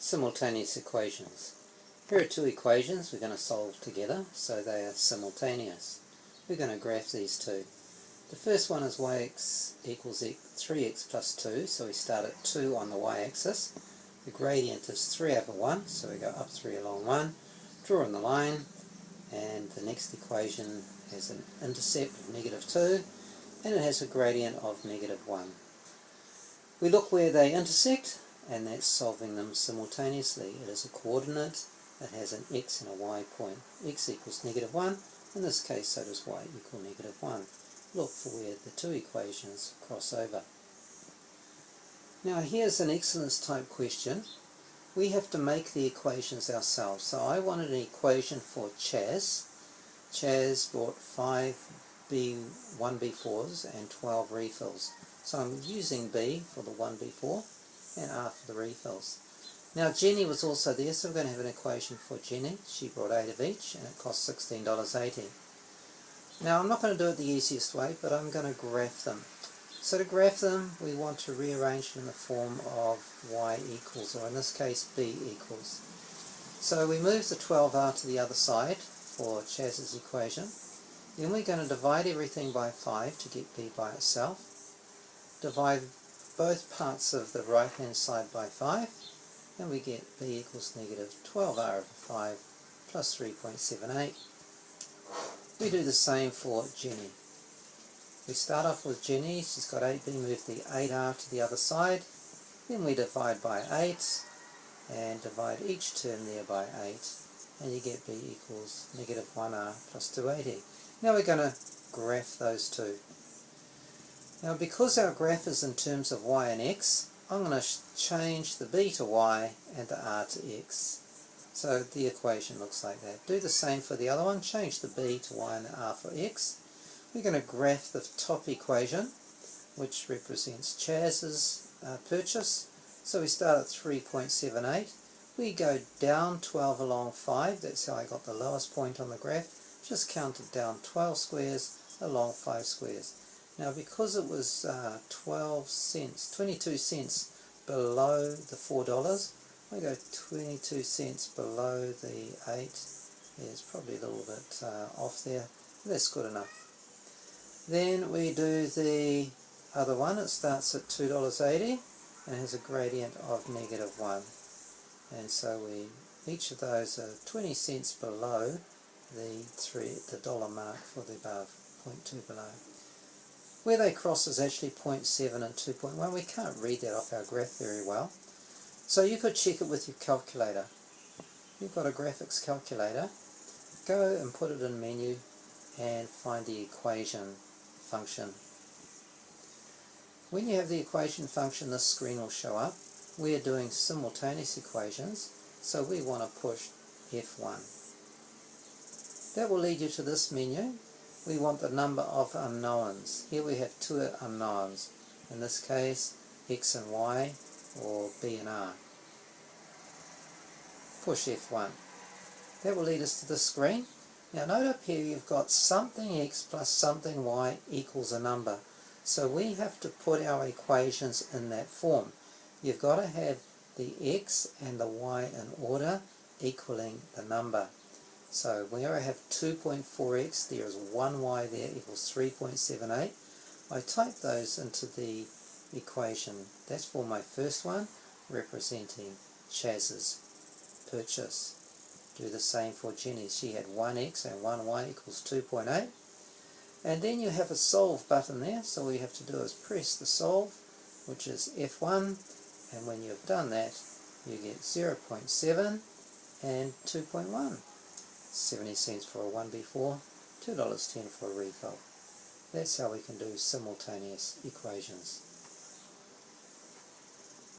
Simultaneous equations. Here are two equations we're going to solve together, so they are simultaneous. We're going to graph these two. The first one is y(x) equals 3x plus 2, so we start at 2 on the y-axis. The gradient is 3 over 1, so we go up 3 along 1, draw in the line, and the next equation has an intercept of -2, and it has a gradient of -1. We look where they intersect, and that's solving them simultaneously. It is a coordinate, it has an x and a y point. X equals -1, in this case so does y equal -1. Look for where the two equations cross over. Now here's an excellence type question. We have to make the equations ourselves. So I wanted an equation for Chaz. Chaz bought 5 1B4s and 12 refills. So I'm using B for the 1B4 and R for the refills. Now Jenny was also there, so we're going to have an equation for Jenny. She brought 8 of each and it cost $16.80. Now I'm not going to do it the easiest way, but I'm going to graph them. So to graph them, we want to rearrange it in the form of y equals, or in this case b equals. So we move the 12r to the other side for Chaz's equation. Then we're going to divide everything by 5 to get b by itself. Divide both parts of the right hand side by 5, and we get b equals -12r over 5 plus 3.78. We do the same for Jenny. We start off with Jenny. She's got 8b, move the 8r to the other side, then we divide by 8 and divide each term there by 8, and you get b equals -1r plus 280. Now we're going to graph those two. Now because our graph is in terms of y and x, I'm going to change the b to y and the r to x. So the equation looks like that. Do the same for the other one. Change the b to y and the r for x. We're going to graph the top equation, which represents Chaz's purchase. So we start at 3.78. We go down 12 along 5. That's how I got the lowest point on the graph. Just counted down 12 squares along 5 squares. Now because it was 22 cents below the $4, I go 22 cents below the 8. Yeah, it's probably a little bit off there. That's good enough. Then we do the other one. It starts at $2.80 and has a gradient of -1. And so each of those are 20 cents below the dollar mark for the above, 0.2 below. Where they cross is actually 0.7 and 2.1. We can't read that off our graph very well. So you could check it with your calculator. You've got a graphics calculator. Go and put it in menu and find the equation function. When you have the equation function, this screen will show up. We are doing simultaneous equations, so we want to push F1. That will lead you to this menu. We want the number of unknowns. Here we have two unknowns. In this case, x and y, or b and r. Push F1. That will lead us to this screen. Now note up here you've got something x plus something y equals a number. So we have to put our equations in that form. You've got to have the x and the y in order equaling the number. So where I have 2.4x, there is 1y there equals 3.78. I type those into the equation. That's for my first one, representing Chaz's purchase. Do the same for Jenny. She had 1x and 1y equals 2.8. And then you have a solve button there, so all you have to do is press the solve, which is F1, and when you've done that, you get 0.7 and 2.1. 70 cents for a 1B4, $2.10 for a refill. That's how we can do simultaneous equations.